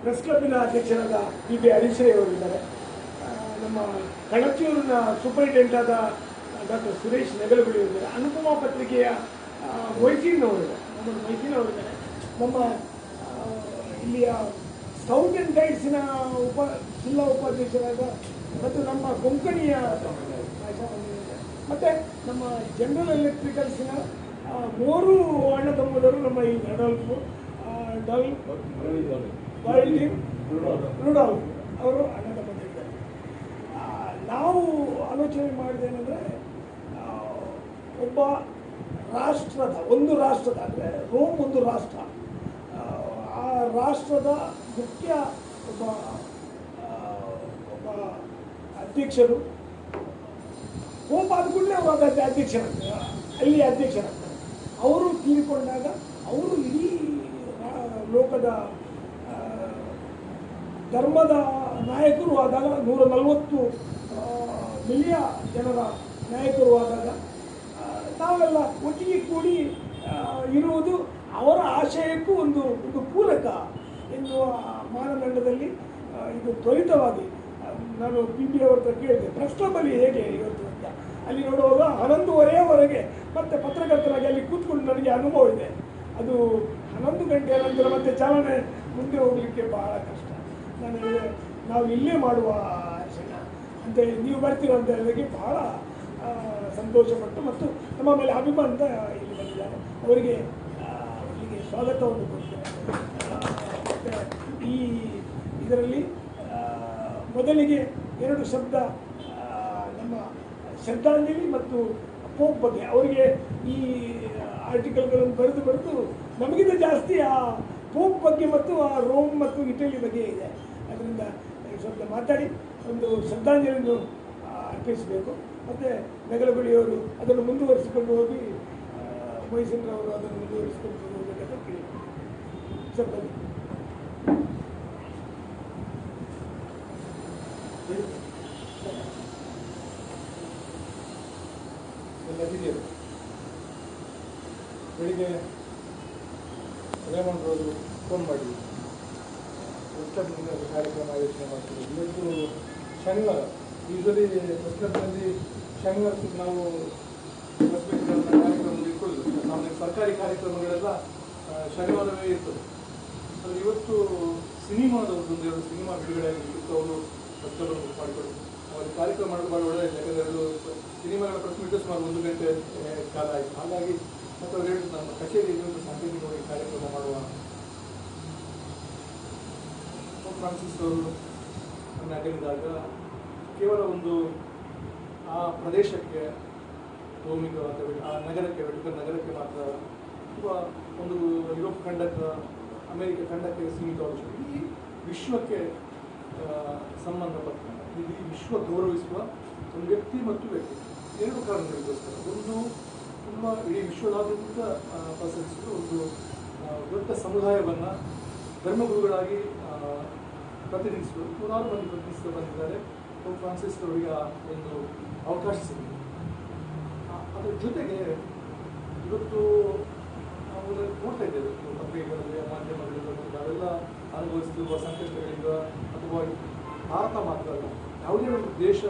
Press ಕ್ಲಬ್ಬಿನ ಅಧ್ಯಕ್ಷರಾದ PB ಹರೀಶ್ರೈ ಅವರಿದ್ದಾರೆ. ನಮ್ಮ ಕಣಚೂರಿನ ಸೂಪರಿಂಟೆಂಡೆಂಟ್ ಆದ ಡಾಕ್ಟರ್ ಸುರೇಶ್ ನೆಗಲಗುಳಿ ಅವರಿದ್ದಾರೆ. ಅನುಪಮ ಪತ್ರಿಕೆಯ ಮೊಯ್ತೀನ್ ಅವರಿದ್ದಾರೆ. ನಮ್ಮ ಇಲ್ಲಿಯ ಸ್ಕೌಟ್ ಆ್ಯಂಡ್ ಗೈಡ್ಸಿನ ಜಿಲ್ಲಾ ಉಪಾಧ್ಯಕ್ಷರಾದ ಮತ್ತು ನಮ್ಮ ಕೊಂಕಣಿಯ ಮತ್ತು ನಮ್ಮ ಜನರಲ್ ಎಲೆಕ್ಟ್ರಿಕಲ್ಸಿನ 3 ಅಣ್ಣ ತಮ್ಮದರು ನಮ್ಮ ಈ ರುಡಾಲ್ಫ್ ಅವರು ಅಣ್ಣ ತಮ್ಮದಿದ್ದಾರೆ. ನಾವು ಆಲೋಚನೆ ಮಾಡಿದೇನೆಂದರೆ ಒಬ್ಬ ಒಂದು ರಾಷ್ಟ್ರದ ಅಂದರೆ ರೋಮ್ ಒಂದು ರಾಷ್ಟ್ರ, ಆ ರಾಷ್ಟ್ರದ ಮುಖ್ಯ ಒಬ್ಬ ಅಧ್ಯಕ್ಷರು ಆದ ಕೂಡಲೇ ಅವಾಗ ಅಧ್ಯಕ್ಷರಾಗ್ತಾರೆ, ಅಲ್ಲಿ ಅಧ್ಯಕ್ಷರಾಗ್ತಾರೆ. ಅವರು ತೀರಿಕೊಂಡಾಗ ಅವರು ಇಡೀ ಲೋಕದ ಧರ್ಮದ ನಾಯಕರು ಆದಾಗ 140 ಮಿಲಿಯನ್ ಜನರ ನಾಯಕರು ಆದಾಗ ನಾವೆಲ್ಲ ಒಟ್ಟಿಗೆ ಕೂಡಿ ಇರುವುದು ಅವರ ಆಶಯಕ್ಕೂ ಒಂದು ಪೂರಕ ಎನ್ನುವ ಮಾನದಂಡದಲ್ಲಿ ಇದು ತ್ವರಿತವಾಗಿ ನಾನು PB ಅವ್ರ ಹತ್ರ ಕೇಳಿದೆ, ಪ್ರೆಸ್ ಕ್ಲಬ್ಬಲ್ಲಿ ಹೇಗೆ ಇವತ್ತು ಅಂತ. ಅಲ್ಲಿ ನೋಡುವಾಗ 11:30ವರೆಗೆ ಮತ್ತೆ ಪತ್ರಕರ್ತರಾಗಿ ಅಲ್ಲಿ ಕೂತ್ಕೊಂಡು ನನಗೆ ಅನುಭವ ಇದೆ. ಅದು 11 ಗಂಟೆಯ ನಂತರ ಮತ್ತೆ ಚಾಲನೆ ಮುಂದೆ ಹೋಗಲಿಕ್ಕೆ ಬಹಳ ಕಷ್ಟ. ನಾನು ಹೇಳಿದೆ, ನಾವು ಇಲ್ಲೇ ಮಾಡುವ ಕ್ಷಣ ಅಂತ ಹೇಳಿ ನೀವು ಬರ್ತೀರ ಅಂತ ಹೇಳಿದಾಗ ಬಹಳ ಸಂತೋಷಪಟ್ಟು ಮತ್ತು ನಮ್ಮ ಮೇಲೆ ಅಭಿಮಾನದ ಇಲ್ಲಿ ಬಂದಿದ್ದಾರೆ. ಅವರಿಗೆ ಇಲ್ಲಿಗೆ ಸ್ವಾಗತವನ್ನು ಕೊಡ್ತೇನೆ. ಮತ್ತು ಈ ಇದರಲ್ಲಿ ಮೊದಲಿಗೆ 2 ಶಬ್ದ ನಮ್ಮ ಶ್ರದ್ಧಾಂಜಲಿ ಮತ್ತು ಪೋಪ್ ಬಗ್ಗೆ. ಅವರಿಗೆ ಈ ಆರ್ಟಿಕಲ್ಗಳನ್ನು ಬರೆದು ನಮಗಿಂತ ಜಾಸ್ತಿ ಆ ಪೋಪ್ ಬಗ್ಗೆ ಮತ್ತು ಆ ರೋಮ್ ಮತ್ತು ಇಟಲಿ ಬಗ್ಗೆ ಇದೆ. ಅದರಿಂದ ಶಬ್ದ ಮಾತಾಡಿ ಒಂದು ಶ್ರದ್ಧಾಂಜಲಿಯನ್ನು ಅರ್ಪಿಸಬೇಕು. ಮತ್ತು ನೆಗಲಗುಳಿಯವರು ಅದನ್ನು ಮುಂದುವರಿಸಿಕೊಂಡು ಹೋಗಿ ಮೊಯ್ಸಿನ್ರವರು ಅದನ್ನು ಮುಂದುವರಿಸಿಕೊಂಡು ಹೋಗಬೇಕಂತ ಕೇಳಿ ಶಬ್ದ ಎಲ್ಲ ಹಿರಿಯರು ಬೆಳಿಗ್ಗೆ ರೇಮಂಡ್ರವರು ಫೋನ್ ಮಾಡಿ ಕ್ಲಬ್ನಿಂದ ಕಾರ್ಯಕ್ರಮ ಆಯೋಜನೆ ಮಾಡ್ತೀವಿ. ಇವತ್ತು ಶನಿವಾರ, ಯೂಶ್ವಲಿ ಪ್ರೆಸ್ ಕ್ಲಬ್ನಲ್ಲಿ ಶನಿವಾರ ನಾವು ಕಾರ್ಯಕ್ರಮ ಇಟ್ಕೊಳ್ಳೋದು. ನಮ್ಮ ಸರ್ಕಾರಿ ಕಾರ್ಯಕ್ರಮಗಳೆಲ್ಲ ಶನಿವಾರವೇ ಇರ್ತದೆ. ಆದರೆ ಇವತ್ತು ಸಿನಿಮಾದವ್ರದ್ದು 2 ಸಿನಿಮಾ ಬಿಡುಗಡೆ ಆಗಿತ್ತು. ಅವರು ಪ್ರೆಸ್ ಕ್ಲಬ್ ಮಾಡಿಕೊಳ್ಳೋದು ಅವರಿಗೆ ಕಾರ್ಯಕ್ರಮ ಮಾಡೋದು ಭಾಳ ಒಳ್ಳೆಯದು. ಯಾಕಂದರೆ 2 ಸಿನಿಮಾಗಳ ಪ್ರೆಸ್ ಮೀಟ್ ಸುಮಾರು 1 ಗಂಟೆ ಕಾಲ ಆಯಿತು. ಹಾಗಾಗಿ ಮತ್ತು ಅವ್ರು ಹೇಳಿದ್ರು, ನಮ್ಮ ಕಚೇರಿಯಲ್ಲಿ ಒಂದು ಸಾಂಕೇತಿಕವಾಗಿ ಕಾರ್ಯಕ್ರಮ ಮಾಡುವ. ಫ್ರಾನ್ಸಿಸ್ ಅವರು ನನ್ನ ಅಗಲಿದಾಗ ಕೇವಲ ಒಂದು ಆ ಪ್ರದೇಶಕ್ಕೆ ರೋಮಿಕವಾದ ಆ ನಗರಕ್ಕೆ, ವೆಟಿಕನ್ ನಗರಕ್ಕೆ ಮಾತ್ರ ಅಥವಾ ಒಂದು ಯುರೋಪ್ ಖಂಡಕ್ಕೆ, ಅಮೆರಿಕ ಖಂಡಕ್ಕೆ ಸೀಮಿತವಾದ ಈ ವಿಶ್ವಕ್ಕೆ ಸಂಬಂಧಪಟ್ಟ ಇಡೀ ವಿಶ್ವ ಗೌರವಿಸುವ ಒಂದು ವ್ಯಕ್ತಿ ಮತ್ತು ವ್ಯಕ್ತಿ 2 ಕಾರಣಗಳಿಗೋಸ್ಕರ. ಒಂದು ತುಂಬ ಇಡೀ ವಿಶ್ವದಾದ್ಯಂತ ಪಸರಿಸಿದ ಒಂದು ದೊಡ್ಡ ಸಮುದಾಯವನ್ನು ಧರ್ಮಗುರುಗಳಾಗಿ ಪ್ರತಿನಿಧಿಸುವ 100 ಮಂದಿ ಪ್ರತಿನಿಧಿಸ್ತಾ ಬಂದಿದ್ದಾರೆ. ಪೋಪ್ ಫ್ರಾನ್ಸಿಸ್ ಅವರಿಗೆ ಒಂದು ಅವಕಾಶ ಸಿಗಿದೆ. ಅದರ ಜೊತೆಗೆ ಇವತ್ತು ನಾವು ನೋಡ್ತಾ ಇದ್ದೇವೆ ಪತ್ರಿಕೆಗಳಲ್ಲಿ, ಮಾಧ್ಯಮಗಳಲ್ಲಿ ನಾವೆಲ್ಲ ಅನುಭವಿಸುತ್ತಿರುವ ಸಂಕಷ್ಟಗಳಿಂದ ಅಥವಾ ಭಾರತ ಮಾತ್ರ ಅಲ್ಲ, ಯಾವುದೇ ಒಂದು ದೇಶ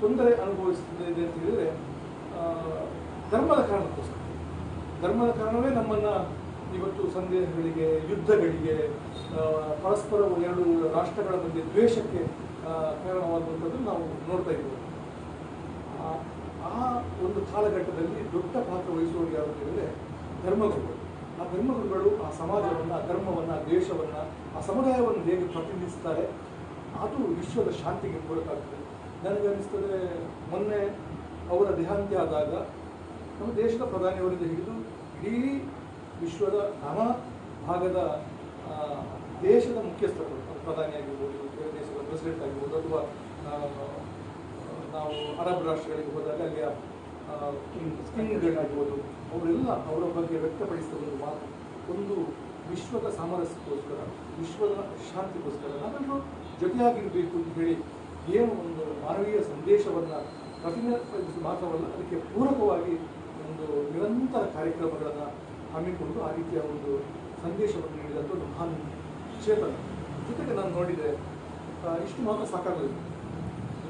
ತೊಂದರೆ ಅನುಭವಿಸುತ್ತಿದೆ ಅಂತ ಹೇಳಿದರೆ ಧರ್ಮದ ಕಾರಣಕ್ಕೋಸ್ಕರ. ಧರ್ಮದ ಕಾರಣವೇ ನಮ್ಮನ್ನು ಇವತ್ತು ಸಂದೇಹಗಳಿಗೆ, ಯುದ್ಧಗಳಿಗೆ, ಪರಸ್ಪರ 2 ರಾಷ್ಟ್ರಗಳ ಮಧ್ಯೆ ದ್ವೇಷಕ್ಕೆ ಕಾರಣವಾಗುವಂಥದ್ದು ನಾವು ನೋಡ್ತಾ ಇದ್ದೇವೆ. ಆ ಒಂದು ಕಾಲಘಟ್ಟದಲ್ಲಿ ದೊಡ್ಡ ಪಾತ್ರ ವಹಿಸುವವರು ಯಾರು ಅಂತ ಹೇಳಿದರೆ ಧರ್ಮಗುರುಗಳು. ಆ ಧರ್ಮಗುರುಗಳು ಆ ಸಮಾಜವನ್ನು, ಆ ಧರ್ಮವನ್ನು, ಆ ದೇಶವನ್ನು, ಆ ಸಮುದಾಯವನ್ನು ಹೇಗೆ ಪ್ರತಿನಿಧಿಸ್ತಾರೆ ಅದು ವಿಶ್ವದ ಶಾಂತಿಗೆ ಪೂರಕ ಆಗ್ತದೆ. ನನಗೆ ಅನ್ನಿಸ್ತದೆ, ಮೊನ್ನೆ ಅವರ ದೇಹಾಂತ್ಯ ಆದಾಗ ನಮ್ಮ ದೇಶದ ಪ್ರಧಾನಿಯವರಿಂದ ಹಿಡಿದು ಇಡೀ ವಿಶ್ವದ ನಾನಾ ಭಾಗದ ದೇಶದ ಮುಖ್ಯಸ್ಥರು, ಪ್ರಧಾನಿ ಆಗಿರ್ಬೋದು, ದೇಶದ ಪ್ರೆಸಿಡೆಂಟ್ ಆಗಿರ್ಬೋದು, ಅಥವಾ ನಾವು ಅರಬ್ ರಾಷ್ಟ್ರಗಳಿಗೆ ಹೋದಾಗ ಅಲ್ಲಿಯ ಕಿಂಗ್ಗಳಾಗಿರ್ಬೋದು, ಅವರೆಲ್ಲ ಅವರ ಬಗ್ಗೆ ವ್ಯಕ್ತಪಡಿಸಿದ ಒಂದು ಮಾತು, ಒಂದು ವಿಶ್ವದ ಸಾಮರಸ್ಯಕ್ಕೋಸ್ಕರ, ವಿಶ್ವದ ಶಾಂತಿಗೋಸ್ಕರ ನಾವೆಲ್ಲರೂ ಜೊತೆಯಾಗಿರಬೇಕು ಅಂತ ಹೇಳಿ ಏನು ಒಂದು ಮಾನವೀಯ ಸಂದೇಶವನ್ನು ಪ್ರತಿನಿಧಿಸಿ ಮಾತ್ರವಲ್ಲ, ಅದಕ್ಕೆ ಪೂರಕವಾಗಿ ಒಂದು ನಿರಂತರ ಕಾರ್ಯಕ್ರಮಗಳನ್ನು ಹಮ್ಮಿಕೊಂಡು ಆ ರೀತಿಯ ಒಂದು ಸಂದೇಶವನ್ನು ನೀಡಿದಂಥ ಒಂದು ಮಹಾನ್ ಚೇತನ ಜೊತೆಗೆ ನಾನು ನೋಡಿದರೆ ಇಷ್ಟು ಮಾತ್ರ ಸಾಕಾಗೋದಿಲ್ಲ.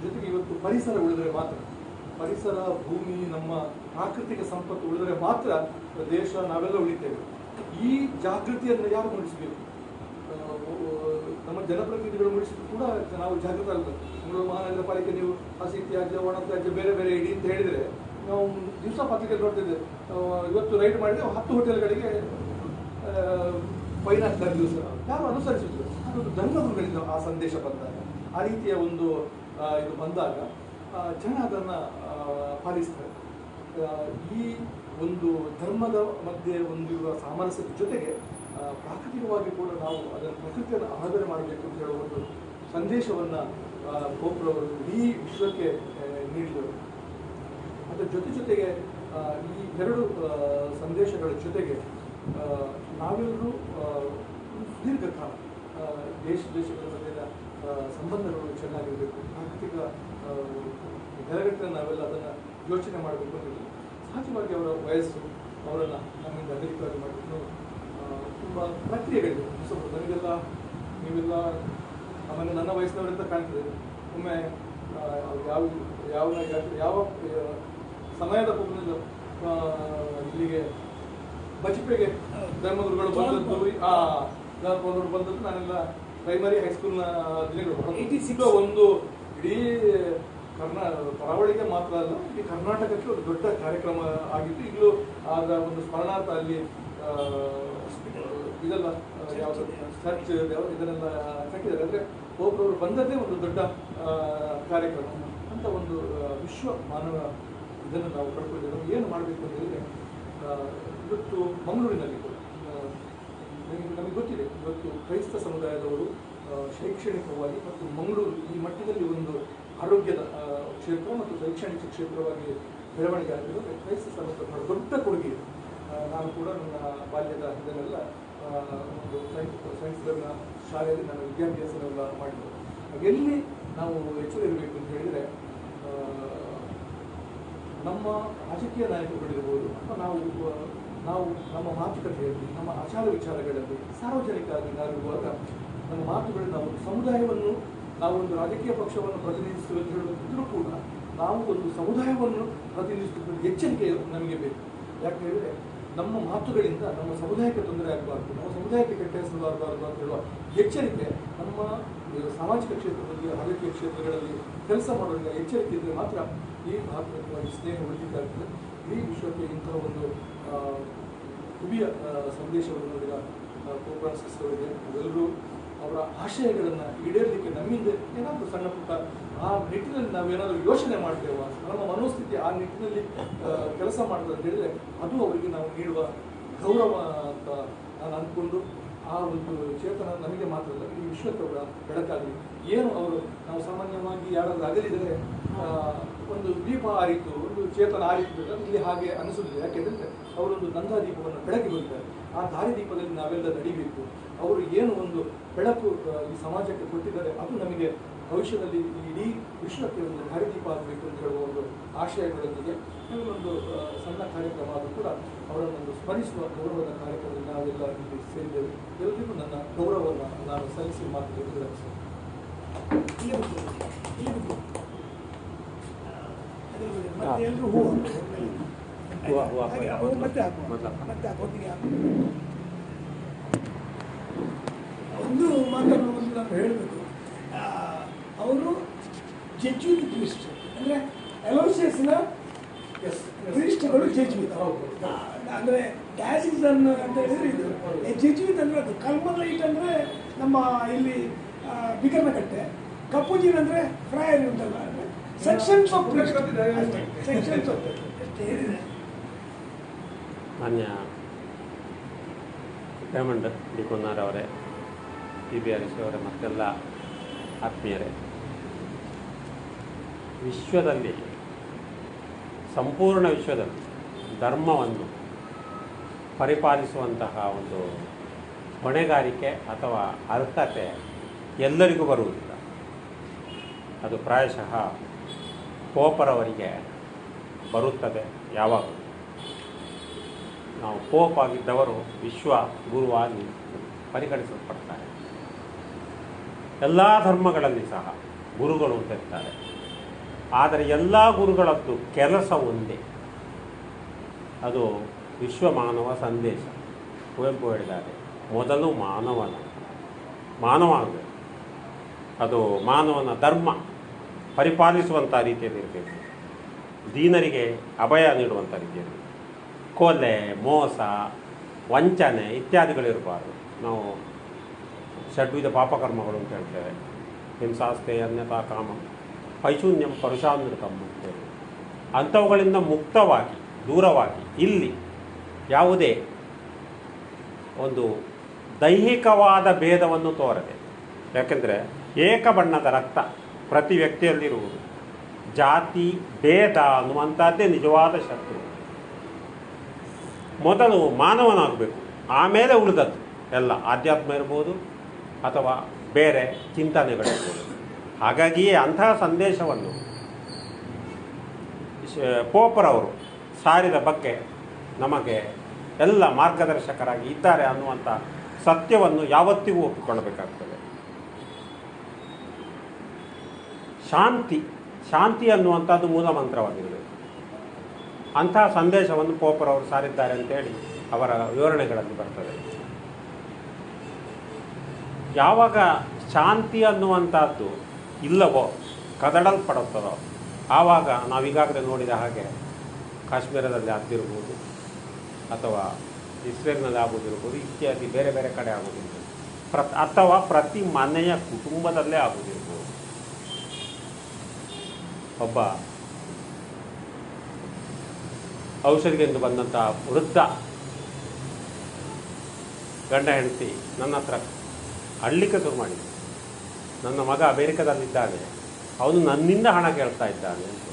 ಜೊತೆಗೆ ಇವತ್ತು ಪರಿಸರ ಉಳಿದರೆ ಮಾತ್ರ, ಪರಿಸರ, ಭೂಮಿ, ನಮ್ಮ ಪ್ರಾಕೃತಿಕ ಸಂಪತ್ತು ಉಳಿದರೆ ಮಾತ್ರ ದೇಶ, ನಾವೆಲ್ಲ ಉಳಿತೇವೆ. ಈ ಜಾಗೃತಿಯನ್ನು ಯಾರು ಮೂಡಿಸಬೇಕು? ನಮ್ಮ ಜನಪ್ರತಿನಿಧಿಗಳು ಮೂಡಿಸಿದ್ರು ಕೂಡ ನಾವು ಜಾಗೃತ ಆಗಬೇಕು. ಬೆಂಗಳೂರು ಮಹಾನಗರ ಪಾಲಿಕೆ ನೀವು ಹಸಿ ತ್ಯಾಜ್ಯ, ಒಣ ತ್ಯಾಜ್ಯ ಬೇರೆ ಬೇರೆ ಇಡಿ ಅಂತ ಹೇಳಿದರೆ, ನಾವು ದಿವಸ ಪತ್ರಿಕೆ ನೋಡ್ತಿದ್ದೆ, ಇವತ್ತು ರೈಡ್ ಮಾಡಿದ್ರೆ 10 ಹೋಟೆಲ್ಗಳಿಗೆ ಫೈನ್ ಹಾಕ್ತಾರೆ ದಿವಸ. ಯಾರು ಅನುಸರಿಸಿದ್ರು? ಅದೊಂದು ಧರ್ಮಗುರುಗಳಿಂದ ಆ ಸಂದೇಶ ಬಂದಾಗ, ಆ ರೀತಿಯ ಒಂದು ಇದು ಬಂದಾಗ ಜನ ಅದನ್ನು ಪಾಲಿಸ್ತಾರೆ. ಈ ಒಂದು ಧರ್ಮದ ಮಧ್ಯೆ ಹೊಂದಿರುವ ಸಾಮರಸ್ಯದ ಜೊತೆಗೆ ಪ್ರಾಕೃತಿಕವಾಗಿ ಕೂಡ ನಾವು ಅದನ್ನು ಪ್ರಕೃತಿಯನ್ನು ಆರಾಧನೆ ಮಾಡಬೇಕು ಅಂತ ಹೇಳುವ ಒಂದು ಸಂದೇಶವನ್ನು ಪೋಪ್ರವರು ಇಡೀ ವಿಶ್ವಕ್ಕೆ ನೀಡಿದರು. ಅದರ ಜೊತೆಗೆ ಈ ಎರಡು ಸಂದೇಶಗಳ ಜೊತೆಗೆ ನಾವೆಲ್ಲರೂ ದೀರ್ಘಕಾಲ ದೇಶಗಳ ಮಧ್ಯದ ಸಂಬಂಧಗಳು ಚೆನ್ನಾಗಿರಬೇಕು, ಪ್ರಾಕೃತಿಕ ನೆಲೆಗಟ್ಟನ್ನು ನಾವೆಲ್ಲ ಅದನ್ನು ಯೋಚನೆ ಮಾಡಬೇಕು ಅಂತ ಹೇಳಿ ಸಹಜವಾಗಿ ಅವರ ವಯಸ್ಸು ಅವರನ್ನು ನಮ್ಮಿಂದ ಅಗಲಿಕವಾಗಿ ಮಾಡಬೇಕು. ತುಂಬ ಪ್ರಕ್ರಿಯೆಗಳಿವೆ. ಸ್ವಲ್ಪ ನನಗೆಲ್ಲ ನೀವೆಲ್ಲ ಆಮೇಲೆ ನನ್ನ ವಯಸ್ಸಿನವರಂತ ಕಾಣ್ತದೆ. ಒಮ್ಮೆ ಯಾವ ಯಾವ ಯಾವ ಸಮಯದ ಇಲ್ಲಿಗೆ ಬಚಿಪೆಗೆ ಧರ್ಮಗುರುಗಳು ಬಂದದ್ದು, ಧರ್ಮಗುರುಗಳು ಬಂದದ್ದು ನಾನೆಲ್ಲ ಪ್ರೈಮರಿ ಹೈಸ್ಕೂಲ್ನ ದಿನಗಳು. ಒಂದು ಇಡೀ ಕರಾವಳಿಗೆ ಮಾತ್ರ ಅಲ್ಲ, ಇಡೀ ಕರ್ನಾಟಕಕ್ಕೆ ಒಂದು ದೊಡ್ಡ ಕಾರ್ಯಕ್ರಮ ಆಗಿತ್ತು. ಈಗಲೂ ಆದ ಒಂದು ಸ್ಮರಣಾರ್ಥ ಅಲ್ಲಿ ಇದೆಲ್ಲ ಯಾವುದು ಚರ್ಚ್ ಇದನ್ನೆಲ್ಲ ಕಟ್ಟಿದ್ದಾರೆ. ಅಂದರೆ ಒಬ್ಬರವರು ಬಂದದ್ದೇ ಒಂದು ದೊಡ್ಡ ಕಾರ್ಯಕ್ರಮ ಅಂತ ಒಂದು ವಿಶ್ವ ಮಾನವ ಇದನ್ನು ನಾವು ಪಡ್ಕೊಂಡಿದ್ದೇವೆ. ಏನು ಮಾಡಬೇಕು ಅಂತ ಹೇಳಿದರೆ, ಇವತ್ತು ಮಂಗಳೂರಿನಲ್ಲಿ ಕೂಡ ನಮಗೆ ಗೊತ್ತಿದೆ, ಇವತ್ತು ಕ್ರೈಸ್ತ ಸಮುದಾಯದವರು ಶೈಕ್ಷಣಿಕವಾಗಿ ಮತ್ತು ಮಂಗಳೂರು ಈ ಮಟ್ಟದಲ್ಲಿ ಒಂದು ಆರೋಗ್ಯದ ಕ್ಷೇತ್ರ ಮತ್ತು ಶೈಕ್ಷಣಿಕ ಕ್ಷೇತ್ರವಾಗಿ ಬೆಳವಣಿಗೆ ಆಗಿರೋದು ಕ್ರೈಸ್ತ ಸಮುದಾಯ ದೊಡ್ಡ ಕೊಡುಗೆ ಇದೆ. ನಾನು ಕೂಡ ನನ್ನ ಬಾಲ್ಯದ ಇದನ್ನೆಲ್ಲ ಒಂದು ಸೈನ್ಸ್ ಶಾಲೆಯಲ್ಲಿ ನಾನು ವಿದ್ಯಾಭ್ಯಾಸನೆಲ್ಲ ಮಾಡಿದ್ದು. ಎಲ್ಲಿ ನಾವು ಎಚ್ಚರ ಇರಬೇಕು ಅಂತ ಹೇಳಿದರೆ, ನಮ್ಮ ರಾಜಕೀಯ ನಾಯಕರುಗಳಿರ್ಬೋದು ಅಥವಾ ನಾವು ನಮ್ಮ ಮಾತುಕತೆಯಲ್ಲಿ, ನಮ್ಮ ಆಚಾರ ವಿಚಾರಗಳಲ್ಲಿ ಸಾರ್ವಜನಿಕವಾಗಿ ನಾವಿರುವಾಗ ನಮ್ಮ ಮಾತುಗಳಲ್ಲಿ ನಾವು ಸಮುದಾಯವನ್ನು, ನಾವು ಒಂದು ರಾಜಕೀಯ ಪಕ್ಷವನ್ನು ಪ್ರತಿನಿಧಿಸುವ ಅಂತ ಹೇಳುತ್ತಿದ್ದರೂ ಕೂಡ ನಾವು ಒಂದು ಸಮುದಾಯವನ್ನು ಪ್ರತಿನಿಧಿಸುವ ಎಚ್ಚರಿಕೆ ನಮಗೆ ಬೇಕು. ಯಾಕೆ ಹೇಳಿದರೆ, ನಮ್ಮ ಮಾತುಗಳಿಂದ ನಮ್ಮ ಸಮುದಾಯಕ್ಕೆ ತೊಂದರೆ ಆಗಬಾರ್ದು, ನಮ್ಮ ಸಮುದಾಯಕ್ಕೆ ಕೆಟ್ಟ ಹೆಸರು ಆಗಬಾರ್ದು ಅಂತ ಹೇಳುವ ಎಚ್ಚರಿಕೆ ನಮ್ಮ ಸಾಮಾಜಿಕ ಕ್ಷೇತ್ರದಲ್ಲಿ, ರಾಜಕೀಯ ಕ್ಷೇತ್ರಗಳಲ್ಲಿ ಕೆಲಸ ಮಾಡೋದ್ರಿಂದ ಎಚ್ಚರಿಕೆ ಇದ್ದರೆ ಮಾತ್ರ ಈ ಭಾರತವಾಗಿ ಸ್ನೇಹ ಉಳಿದಿದ್ದಾಗ್ತದೆ. ಇಡೀ ವಿಶ್ವಕ್ಕೆ ಇಂತಹ ಒಂದು ಹುಬಿಯ ಸಂದೇಶವನ್ನು ನೋಡಿದ ಪೋಪ್ ಫ್ರಾನ್ಸಿಸ್ ಅವರಿಗೆ ಎಲ್ಲರೂ ಅವರ ಆಶಯಗಳನ್ನು ಈಡೇರಲಿಕ್ಕೆ ನಮ್ಮಿಂದ ಏನಾದರೂ ಸಣ್ಣ ಪುಟ್ಟ ಆ ನಿಟ್ಟಿನಲ್ಲಿ ನಾವೇನಾದರೂ ಯೋಚನೆ ಮಾಡ್ತೇವ, ನಮ್ಮ ಮನೋಸ್ಥಿತಿ ಆ ನಿಟ್ಟಿನಲ್ಲಿ ಕೆಲಸ ಮಾಡೋದು ಅಂತ ಹೇಳಿದರೆ ಅದು ಅವರಿಗೆ ನಾವು ನೀಡುವ ಗೌರವ ಅಂತ ನಾನು ಅಂದ್ಕೊಂಡು, ಆ ಒಂದು ಚೇತನ ನಮಗೆ ಮಾತ್ರ ಅಲ್ಲ, ಈ ವಿಶ್ವಕ್ಕೆ ಅವರ ಬೆಳಕಾಗಲಿ. ಏನು ಅವರು ನಾವು ಸಾಮಾನ್ಯವಾಗಿ ಯಾರಾದರೂ ಅಗಲಿದರೆ ಒಂದು ದೀಪ ಆರಿತು, ಒಂದು ಚೇತನ ಆರಿತು, ಇಲ್ಲಿ ಹಾಗೆ ಅನಿಸುತ್ತದೆ. ಯಾಕೆಂದರೆ ಅವರೊಂದು ನಂದಾದೀಪವನ್ನು ಬೆಳಗಿ ಬಂದಿದ್ದಾರೆ. ಆ ದಾರಿದೀಪದಲ್ಲಿ ನಾವೆಲ್ಲ ನಡಿಬೇಕು. ಅವರು ಏನು ಒಂದು ಬೆಳಕು ಈ ಸಮಾಜಕ್ಕೆ ಕೊಟ್ಟಿದ್ದಾರೆ, ಅದು ನಮಗೆ ಭವಿಷ್ಯದಲ್ಲಿ ಇಡೀ ವಿಶ್ವಕ್ಕೆ ಒಂದು ದಾರಿದೀಪ ಆಗಬೇಕು ಅಂತ ಹೇಳುವ ಒಂದು ಆಶಯಗಳೊಂದಿಗೆ ಒಂದು ಸಣ್ಣ ಕಾರ್ಯಕ್ರಮ ಆದರೂ ಕೂಡ ಅವರನ್ನೊಂದು ಸ್ಮರಿಸುವ ಗೌರವದ ಕಾರ್ಯಕ್ರಮದಲ್ಲಿ ನಾವೆಲ್ಲ ಇಲ್ಲಿ ಸೇರಿದ್ದೇವೆ. ಎಲ್ಲರಿಗೂ ನನ್ನ ಗೌರವವನ್ನು ನಾನು ಸಲ್ಲಿಸಿ ಮಾತು ವಿರಮಿಸ್ತೇನೆ. ಎಲ್ಲರೂ ಒಂದು ಮಾತನ್ನು ನಾನು ಹೇಳಬೇಕು. ಅವರು ಜೆಜ್ಯೂಟ್ ಕ್ರಿಸ್ಟ್, ಅಂದರೆ ಅಲೋಸಿಯಸ್ನ ಕ್ರಿಸ್ಟ್ಗಳು ಜೆಜ್ಯೂಟ್. ಅಂದರೆ ಡ್ಯಾಸಿಸನ್ ಅಂತ ಹೇಳಿದ್ರೆ ಇದು ಜೆಜ್ಯೂಟ್ ಅಂದರೆ ಅದು. ಕಲ್ಮಲೈಟ್ ಅಂದರೆ ನಮ್ಮ ಇಲ್ಲಿ ಬಿಕರ್ನಕಟ್ಟೆ, ಕಪ್ಪುಜಿನ್ ಅಂದರೆ ಫ್ರಾಯರ್ ಉಂಟಲ್ಲ, ಅಂದರೆ ಸೆಕ್ಷನ್ಸ್ ಆಫ್ ಸೆಕ್ಷನ್ಸ್ ಆಫ್ ಹೇಳಿದೆ. ಮಾನ್ಯ ಡೈಮಂಡ್ ಡಿ ಕೊನ್ನಾರ್ ಅವರೇ, ಟಿ ಬಿ ಹರೀಶ್ ಅವರೇ, ಮತ್ತೆಲ್ಲ ಆತ್ಮೀಯರೇ, ವಿಶ್ವದಲ್ಲಿ, ಸಂಪೂರ್ಣ ವಿಶ್ವದಲ್ಲಿ ಧರ್ಮವನ್ನು ಪರಿಪಾಲಿಸುವಂತಹ ಒಂದು ಹೊಣೆಗಾರಿಕೆ ಅಥವಾ ಅರ್ಹತೆ ಎಲ್ಲರಿಗೂ ಬರುವುದಿಲ್ಲ. ಅದು ಪ್ರಾಯಶಃ ಪೋಪರವರಿಗೆ ಬರುತ್ತದೆ. ಯಾವಾಗ ನಾವು ಪೋಪ್ ಆಗಿದ್ದವರು ವಿಶ್ವ ಗುರುವಾಗಿ ಪರಿಗಣಿಸಲ್ಪಡ್ತಾರೆ. ಎಲ್ಲ ಧರ್ಮಗಳಲ್ಲಿ ಸಹ ಗುರುಗಳು ಅಂತ ಇರ್ತಾರೆ. ಆದರೆ ಎಲ್ಲ ಗುರುಗಳದ್ದು ಕೆಲಸ ಒಂದೇ, ಅದು ವಿಶ್ವಮಾನವ ಸಂದೇಶ. ಕುವೆಂಪು ಹೇಳಿದ್ದಾರೆ, ಮೊದಲು ಮಾನವ ಆಗಬೇಕು, ಅದು ಮಾನವನ ಧರ್ಮ ಪರಿಪಾಲಿಸುವಂಥ ರೀತಿಯಲ್ಲಿ ಇರಬೇಕು, ದೀನರಿಗೆ ಅಭಯ ನೀಡುವಂಥ ರೀತಿಯಲ್ಲಿ. ಕೊಲೆ, ಮೋಸ, ವಂಚನೆ ಇತ್ಯಾದಿಗಳಿರಬಾರ್ದು. ನಾವು ಷಡ್ವಿಧ ಪಾಪಕರ್ಮಗಳು ಅಂತ ಹೇಳ್ತೇವೆ. ಹಿಂಸಾಸ್ತೆ ಅನ್ಯತಾ ಕಾಮಂ ಪೈಶೂನ್ಯಂ ಪರುಷಾಮೃತಂ ಅಂತೇಳಿ. ಅಂಥವುಗಳಿಂದ ಮುಕ್ತವಾಗಿ, ದೂರವಾಗಿ, ಇಲ್ಲಿ ಯಾವುದೇ ಒಂದು ದೈಹಿಕವಾದ ಭೇದವನ್ನು ತೋರದೆ, ಯಾಕೆಂದರೆ ಏಕ ಬಣ್ಣದ ರಕ್ತ ಪ್ರತಿ ವ್ಯಕ್ತಿಯಲ್ಲಿರುವುದು. ಜಾತಿ ಭೇದ ಅನ್ನುವಂಥದ್ದೇ ನಿಜವಾದ ಶತ್ರು. ಮೊದಲು ಮಾನವನಾಗಬೇಕು, ಆಮೇಲೆ ಉಳಿದದ್ದು ಎಲ್ಲ ಆಧ್ಯಾತ್ಮ ಇರ್ಬೋದು ಅಥವಾ ಬೇರೆ ಚಿಂತನೆಗಳಿರ್ಬೋದು. ಹಾಗಾಗಿಯೇ ಅಂತಹ ಸಂದೇಶವನ್ನು ಪೋಪರವರು ಸಾರಿದ ಬಗ್ಗೆ ನಮಗೆ ಎಲ್ಲ ಮಾರ್ಗದರ್ಶಕರಾಗಿ ಇದ್ದಾರೆ ಅನ್ನುವಂಥ ಸತ್ಯವನ್ನು ಯಾವತ್ತಿಗೂ ಒಪ್ಪಿಕೊಳ್ಳಬೇಕಾಗ್ತದೆ. ಶಾಂತಿ ಅನ್ನುವಂಥದ್ದು ಮೂಲ ಮಂತ್ರವಾಗಿರಬೇಕು. ಅಂತಹ ಸಂದೇಶವನ್ನು ಪೋಪರವರು ಸಾರಿದ್ದಾರೆ ಅಂತೇಳಿ ಅವರ ವಿವರಣೆಗಳಲ್ಲಿ ಬರ್ತದೆ. ಯಾವಾಗ ಶಾಂತಿ ಅನ್ನುವಂಥದ್ದು ಇಲ್ಲವೋ, ಕದಡಲ್ಪಡುತ್ತದೋ, ಆವಾಗ ನಾವೀಗಾಗಲೇ ನೋಡಿದ ಹಾಗೆ ಕಾಶ್ಮೀರದಲ್ಲಿ ಆಗ್ತಿರ್ಬೋದು ಅಥವಾ ಇಸ್ರೇಲ್ನಲ್ಲಿ ಆಗೋದಿರ್ಬೋದು, ಇತ್ಯಾದಿ ಬೇರೆ ಬೇರೆ ಕಡೆ ಆಗೋದಿರ್ಬೋದು, ಅಥವಾ ಪ್ರತಿ ಮನೆಯ ಕುಟುಂಬದಲ್ಲೇ ಆಗೋದಿರ್ಬೋದು. ಒಬ್ಬ ಔಷಧಿಗೆಂದು ಬಂದಂಥ ವೃದ್ಧ ಗಂಡ ಹೆಂಡತಿ ನನ್ನ ಹತ್ರ ಅಳ್ಳಿಕ್ಕೆ ಶುರು ಮಾಡಿದ್ದೆ. ನನ್ನ ಮಗ ಅಮೇರಿಕಾದಲ್ಲಿದ್ದಾನೆ, ಅವನು ನನ್ನಿಂದ ಹಣ ಕೇಳ್ತಾ ಇದ್ದಾನೆ ಅಂತ.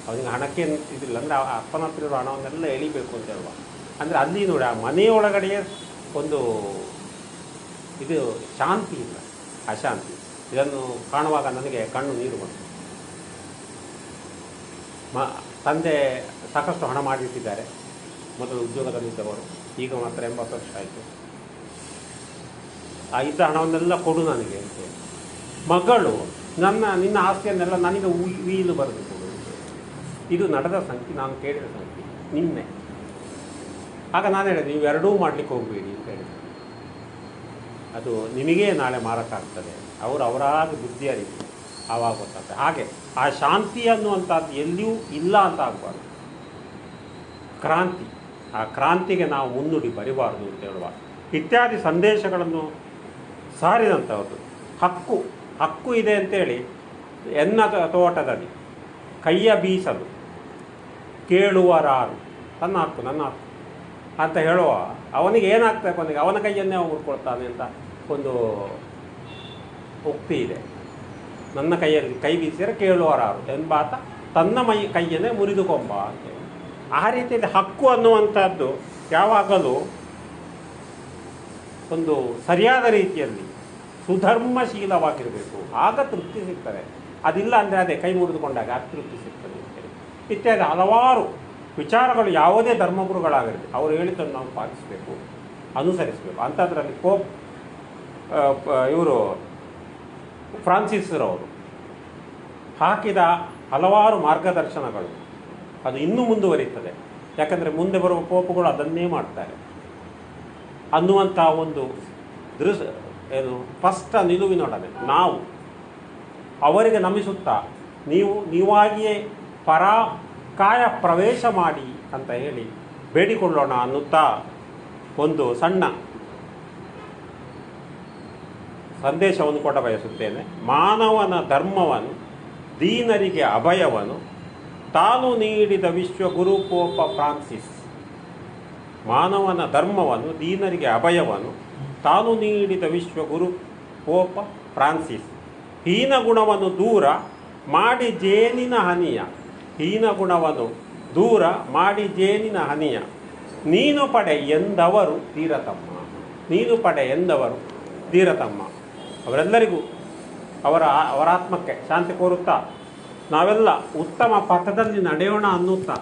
ಅವನಿಗೆ ಹಣಕ್ಕೆ ಇದಿಲ್ಲ ಅಂದರೆ ಅಪ್ಪನ ಹತ್ರ ಇರೋ ಹಣವನ್ನೆಲ್ಲ ಎಳಿಬೇಕು ಅಂತ ಹೇಳುವ. ಅಂದರೆ ಅಲ್ಲಿ ನೋಡಿ, ಆ ಮನೆಯೊಳಗಡೆಯೇ ಒಂದು ಇದು ಶಾಂತಿ ಇಲ್ಲ, ಅಶಾಂತಿ. ಇದನ್ನು ಕಾಣುವಾಗ ನನಗೆ ಕಣ್ಣು ನೀರು ಬಂತು. ತಂದೆ ಸಾಕಷ್ಟು ಹಣ ಮಾಡಿಟ್ಟಿದ್ದಾರೆ, ಮೊದಲು ಉದ್ಯೋಗದಲ್ಲಿದ್ದವರು, ಈಗ ಮಾತ್ರ 80 ವರ್ಷ ಆಯಿತು. ಆ ಇದ್ದ ಹಣವನ್ನೆಲ್ಲ ಕೊಡು ನನಗೆ ಅಂತ. ಮಗಳು ನಿನ್ನ ಆಸ್ತಿಯನ್ನೆಲ್ಲ ನನಗೆ ವೀಲು ಬರೆದು ಕೊಡು. ಇದು ನಡೆದ ಸಂಖ್ಯೆ, ನಾನು ಕೇಳಿದ ಸಂಖ್ಯೆ ನಿನ್ನೆ. ಆಗ ನಾನು ಹೇಳಿದೆ, ನೀವು ಎರಡೂ ಮಾಡಲಿಕ್ಕೆ ಹೋಗಬೇಡಿ ಅಂತ ಹೇಳಿದೆ. ಅದು ನಿಮಗೇ ನಾಳೆ ಮಾರಕ್ಕಾಗ್ತದೆ. ಅವರಾಗಿ ಬುದ್ಧಿ ಅರಿವು ಆವಾಗ ಗೊತ್ತಾಗ್ತದೆ. ಹಾಗೆ ಆ ಶಾಂತಿ ಅನ್ನುವಂಥದ್ದು ಎಲ್ಲಿಯೂ ಇಲ್ಲ ಅಂತ ಆಗಬಾರ್ದು. ಆ ಕ್ರಾಂತಿಗೆ ನಾವು ಮುನ್ನುಡಿ ಬರಿಬಾರ್ದು ಅಂತ ಹೇಳುವ ಇತ್ಯಾದಿ ಸಂದೇಶಗಳನ್ನು ಸಾರಿದಂಥದ್ದು. ಹಕ್ಕು ಇದೆ ಅಂತೇಳಿ ಎನ್ನ ತೋಟದಲ್ಲಿ ಕೈಯ ಬೀಸಲು ಕೇಳುವರಾರು, ನನ್ನ ಹಕ್ಕು ಅಂತ ಹೇಳುವ ಅವನಿಗೆ ಏನಾಗ್ತದೆ, ಕೊನೆಗೆ ಅವನ ಕೈಯನ್ನೇ ಅವನು ಮುಡ್ಕೊಳ್ತಾನೆ ಅಂತ ಒಂದು ಉಕ್ತಿ ಇದೆ. ನನ್ನ ಕೈಯಲ್ಲಿ ಕೈ ಬೀಸಿದರೆ ಕೇಳುವರಾರು ಎಂಬಾತ ತನ್ನ ಕೈಯನ್ನೇ ಮುರಿದುಕೊಂಬ ಅಂತೇಳಿ. ಆ ರೀತಿಯಲ್ಲಿ ಹಕ್ಕು ಅನ್ನುವಂಥದ್ದು ಯಾವಾಗಲೂ ಒಂದು ಸರಿಯಾದ ರೀತಿಯಲ್ಲಿ ಸುಧರ್ಮಶೀಲವಾಗಿರಬೇಕು, ಆಗ ತೃಪ್ತಿ ಸಿಗ್ತದೆ. ಅದಿಲ್ಲ ಅಂದರೆ ಅದೇ ಕೈ ಮುರಿದುಕೊಂಡಾಗ ಅತೃಪ್ತಿ ಸಿಗ್ತದೆ ಅಂತೇಳಿ. ಇತ್ಯಾದಿ ಹಲವಾರು ವಿಚಾರಗಳು ಯಾವುದೇ ಧರ್ಮಗುರುಗಳಾಗಿರುತ್ತೆ, ಅವರು ಹೇಳಿದ್ದನ್ನು ನಾವು ಪಾಲಿಸಬೇಕು, ಅನುಸರಿಸಬೇಕು. ಅಂಥದ್ರಲ್ಲಿ ಇವರು ಫ್ರಾನ್ಸಿಸ್ರವರು ಹಾಕಿದ ಹಲವಾರು ಮಾರ್ಗದರ್ಶನಗಳು ಅದು ಇನ್ನೂ ಮುಂದುವರಿಯುತ್ತದೆ. ಯಾಕಂದರೆ ಮುಂದೆ ಬರುವ ಪೋಪುಗಳು ಅದನ್ನೇ ಮಾಡ್ತಾರೆ ಅನ್ನುವಂಥ ಒಂದು ಸ್ಪಷ್ಟ ನಿಲುವಿನೊಡನೆ ನಾವು ಅವರಿಗೆ ನಮಿಸುತ್ತಾ ನೀವಾಗಿಯೇ ಕಾಯ ಪ್ರವೇಶ ಮಾಡಿ ಅಂತ ಹೇಳಿ ಬೇಡಿಕೊಳ್ಳೋಣ ಅನ್ನುತ್ತಾ ಒಂದು ಸಣ್ಣ ಸಂದೇಶವನ್ನು ಕೊಡ ಬಯಸುತ್ತೇನೆ. ಮಾನವನ ಧರ್ಮವನ್ನು, ದೀನರಿಗೆ ಅಭಯವನ್ನು ತಾನು ನೀಡಿದ ವಿಶ್ವಗುರು ಪೋಪ ಫ್ರಾನ್ಸಿಸ್. ಮಾನವನ ಧರ್ಮವನ್ನು, ದೀನರಿಗೆ ಅಭಯವನ್ನು ತಾನು ನೀಡಿದ ವಿಶ್ವಗುರು ಪೋಪ ಫ್ರಾನ್ಸಿಸ್. ಹೀನಗುಣವನ್ನು ದೂರ ಮಾಡಿ ಜೇನಿನ ಹನಿಯ, ಹೀನಗುಣವನ್ನು ದೂರ ಮಾಡಿ ಜೇನಿನ ಹನಿಯ, ನೀನು ಪಡೆ ಎಂದವರು ಧೀರತಮ್ಮ, ನೀನು ಪಡೆ ಎಂದವರು ಧೀರತಮ್ಮ. ಅವರೆಲ್ಲರಿಗೂ ಅವರ ಆತ್ಮಕ್ಕೆ ಶಾಂತಿ ಕೋರುತ್ತಾ ನಾವೆಲ್ಲ ಉತ್ತಮ ಪಥದಲ್ಲಿ ನಡೆಯೋಣ ಅನ್ನುತ್ತಾ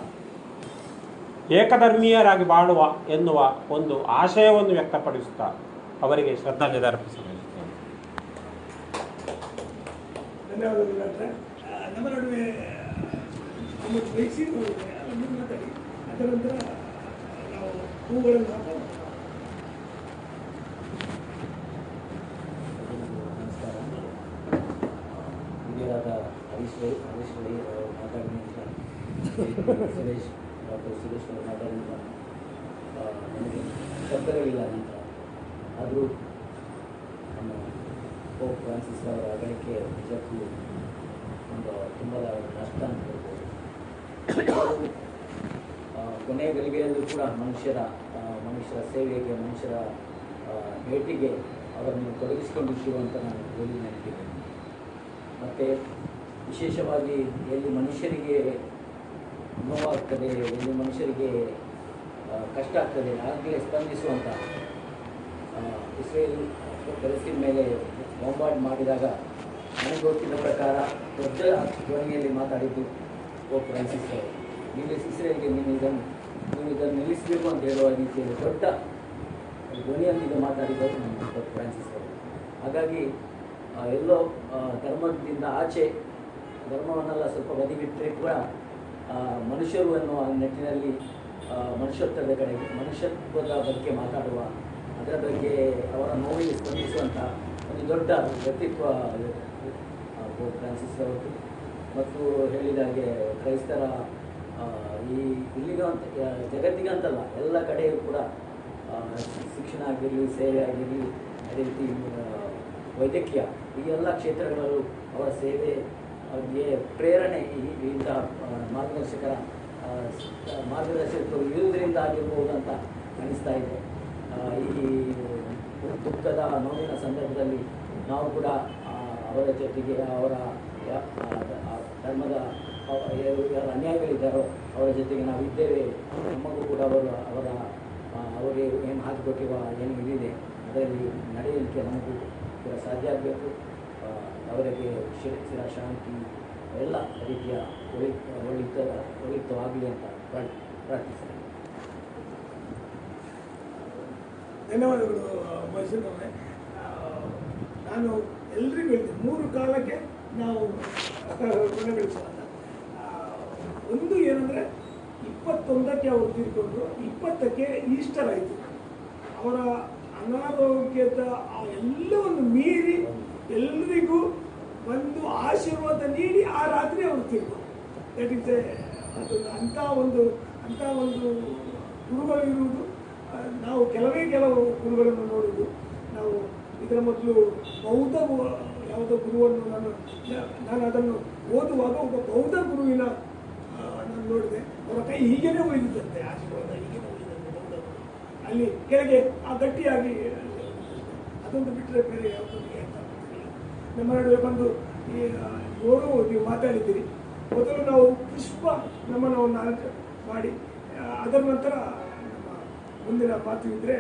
ಏಕಧರ್ಮೀಯರಾಗಿ ಬಾಳುವ ಎನ್ನುವ ಒಂದು ಆಶಯವನ್ನು ವ್ಯಕ್ತಪಡಿಸುತ್ತಾ ಅವರಿಗೆ ಶ್ರದ್ಧಾಂಜಲಿ ಅರ್ಪಿಸಬೇಕು. ಧನ್ಯವಾದಗಳು ಡಾಕ್ಟ್ರೆ. ನಮ್ಮ ನಡುವೆ ನಮ್ಮ ವಹಿಸಿರುವವರಿಗೆ ಅದನ್ನು ಮಾತಾಡಿ ಅದರ ನಂತರ ನಾವು ಹೂಗಳನ್ನು ಹಾಕೋಣ. ನಮಸ್ಕಾರ. ಹಿರಿಯರಾದ ಹರೀಶ್ ರೈ ಅವರು ಮಾತಾಡಿದ ಸುರೇಶ್ ಡಾಕ್ಟರ್ ಸುರೇಶ್ ಅವರು ಮಾತಾಡಿದ ನನಗೆ ಶಬ್ದಗಳಿಲ್ಲ ನಂತರ. ಆದರೂ ನಮ್ಮ ಪೋಪ್ ಫ್ರಾನ್ಸಿಸ್ ಅವರ ಅಗಲಿಕೆ ನಿಜಕ್ಕೂ ಒಂದು ತುಂಬ ನಷ್ಟ ಅಂತ ಹೇಳ್ಬೋದು. ಕೊನೆಯ ಗಳಿಗೆಯಲ್ಲೂ ಕೂಡ ಮನುಷ್ಯರ ಸೇವೆಗೆ, ಮನುಷ್ಯರ ಭೇಟಿಗೆ ಅವರನ್ನು ತೊಡಗಿಸಿಕೊಂಡಿದ್ದೀರು ಅಂತ ನಾನು ಹೇಳಿ ನೆನಪಿದ್ದೇನೆ. ಮತ್ತು ವಿಶೇಷವಾಗಿ ಎಲ್ಲಿ ಮನುಷ್ಯರಿಗೆ ನೋವಾಗ್ತದೆ, ಎಲ್ಲಿ ಮನುಷ್ಯರಿಗೆ ಕಷ್ಟ ಆಗ್ತದೆ, ಆಗಲೇ ಸ್ಪಂದಿಸುವಂಥ ಇಸ್ರೇಲ್ ಪ್ಯಾಲೆಸ್ತೈನ್ ಮೇಲೆ ಬಾಂಬಾರ್ಡ್ ಮಾಡಿದಾಗ ನನಗೆ ಗೊತ್ತಿದ್ದ ಪ್ರಕಾರ ದೊಡ್ಡ ಧ್ವನಿಯಲ್ಲಿ ಮಾತಾಡಿದ್ದು ಪೋಪ್ ಫ್ರಾನ್ಸಿಸ್ ಅವರು. ಇಸ್ರೇಲ್ಗೆ ನೀವು ಇದನ್ನು ನಿಲ್ಲಿಸಬೇಕು ಅಂತ ಹೇಳುವ ರೀತಿಯಲ್ಲಿ ದೊಡ್ಡ ಧ್ವನಿಯೊಂದಿಗೆ ಮಾತಾಡಿದರು ನಮ್ಮ ಪೋಪ್ ಫ್ರಾನ್ಸಿಸ್ ಅವರು. ಹಾಗಾಗಿ ಎಲ್ಲೋ ಧರ್ಮದಿಂದ ಆಚೆ, ಧರ್ಮವನ್ನೆಲ್ಲ ಸ್ವಲ್ಪ ಬದಿಗಿಟ್ಟರೆ ಕೂಡ ಮನುಷ್ಯರು ಅನ್ನುವ ನಿಟ್ಟಿನಲ್ಲಿ ಮನುಷ್ಯತ್ವದ ಕಡೆಗೆ, ಮನುಷ್ಯತ್ವದ ಬಗ್ಗೆ ಮಾತಾಡುವ, ಅದರ ಬಗ್ಗೆ ಅವರ ನೋವಿಗೆ ಸ್ಪಂದಿಸುವಂಥ ಒಂದು ದೊಡ್ಡ ವ್ಯಕ್ತಿತ್ವ ಪೋಪ್ ಫ್ರಾನ್ಸಿಸ್ ಅವರು. ಮತ್ತು ಹೇಳಿದಾಗೆ ಕ್ರೈಸ್ತರ ಇಲ್ಲಿಗೆ ಜಗತ್ತಿಗಂತಲ್ಲ ಎಲ್ಲ ಕಡೆಯೂ ಕೂಡ ಶಿಕ್ಷಣ ಆಗಿರಲಿ, ಸೇವೆ ಆಗಿರಲಿ, ಅದೇ ರೀತಿ ವೈದ್ಯಕೀಯ, ಈ ಎಲ್ಲ ಕ್ಷೇತ್ರಗಳಲ್ಲೂ ಅವರ ಸೇವೆ ಅವರಿಗೆ ಪ್ರೇರಣೆ ಇಂತಹ ಮಾರ್ಗದರ್ಶಕರು ಇರುವುದರಿಂದ ಆಗಿರ್ಬೋದು ಅಂತ ಅನಿಸ್ತಾ ಇದೆ. ಈ ದುಃಖದ ನೋವಿನ ಸಂದರ್ಭದಲ್ಲಿ ನಾವು ಕೂಡ ಅವರ ಜೊತೆಗೆ, ಅವರ ಧರ್ಮದ ಯಾರು ಅನ್ಯಾಯಗಳಿದ್ದಾರೋ ಅವರ ಜೊತೆಗೆ ನಾವು ಇದ್ದೇವೆ. ನಮಗೂ ಕೂಡ ಅವರಿಗೆ ಏನು ಹಾಕಿಕೊಟ್ಟಿರುವ ಏನು ಇದಿದೆ ಅದರಲ್ಲಿ ನಡೆಯಲಿಕ್ಕೆ ನಮಗೂ ಕೂಡ ಸಾಧ್ಯ ಆಗಬೇಕು. ಅವರಿಗೆ ಶಿರ ಶಾಂತಿ ಎಲ್ಲ ರೀತಿಯ ಒಳಿತವಾಗಲಿ ಅಂತ ಪ್ರಾರ್ಥಿಸ್ತೇನೆ. ಧನ್ಯವಾದಗಳು ಮೈಸೂರು ಅವರೇ. ನಾನು ಎಲ್ರಿಗೂ ಹೇಳಿದೆ 3 ಕಾಲಕ್ಕೆ ನಾವು ಕೊನೆಗೊಳಿಸುವಾಗ. ಒಂದು ಏನಂದರೆ 21ಕ್ಕೆ ಅವರು ತೀರ್ಕೊಂಡ್ರು, 20ಕ್ಕೆ ಈಸ್ಟರ್ ಆಯಿತು. ಅವರ ಅನಾರೋಗ್ಯದ ಎಲ್ಲವನ್ನು ಮೀರಿ ಎಲ್ರಿಗೂ ಒಂದು ಆಶೀರ್ವಾದ ನೀಡಿ ಆ ರಾತ್ರಿ ಅವರು ತೀರ್ಕೊಂಡ್ರು. ದಟ್ ಇಸ್ ಅಂಥ ಒಂದು ಗುರುಗಳು ಇರುವುದು. ನಾವು ಕೆಲವು ಗುರುಗಳನ್ನು ನೋಡುವುದು. ನಾವು ಇದರ ಮೊದಲು ಬೌದ್ಧ ಯಾವುದೋ ಗುರುವನ್ನು ನಾನು ಅದನ್ನು ಓದುವಾಗ ಒಬ್ಬ ಬೌದ್ಧ ಗುರುವಿನ ನಾನು ನೋಡಿದೆ. ಅವರ ಕೈ ಹೀಗೇನೆ ಒಯ್ದಿದ್ದಂತೆ, ಆಶೀರ್ವಾದ ಹೀಗೇನೆ ಒಯ್ದಿದ್ದಂತೆ ಬೌದ್ಧ ಗುರು. ಅಲ್ಲಿ ಕೆಳಗೆ ಆ ಗಟ್ಟಿಯಾಗಿ ಅದೊಂದು ಬಿಟ್ಟರೆ ಬೇರೆ ಯಾವುದೊಂದಿಗೆ ಅಂತ ನಮ್ಮ ನಡುವೆ ಬಂದು ನೀವು ಮಾತಾಡಿದ್ದೀರಿ. ಮೊದಲು ನಾವು ಪುಷ್ಪ ನಮನವನ್ನು ಮಾಡಿ ಅದರ ನಂತರ ನಮ್ಮ ಮುಂದಿನ ಮಾತು ಇದ್ದರೆ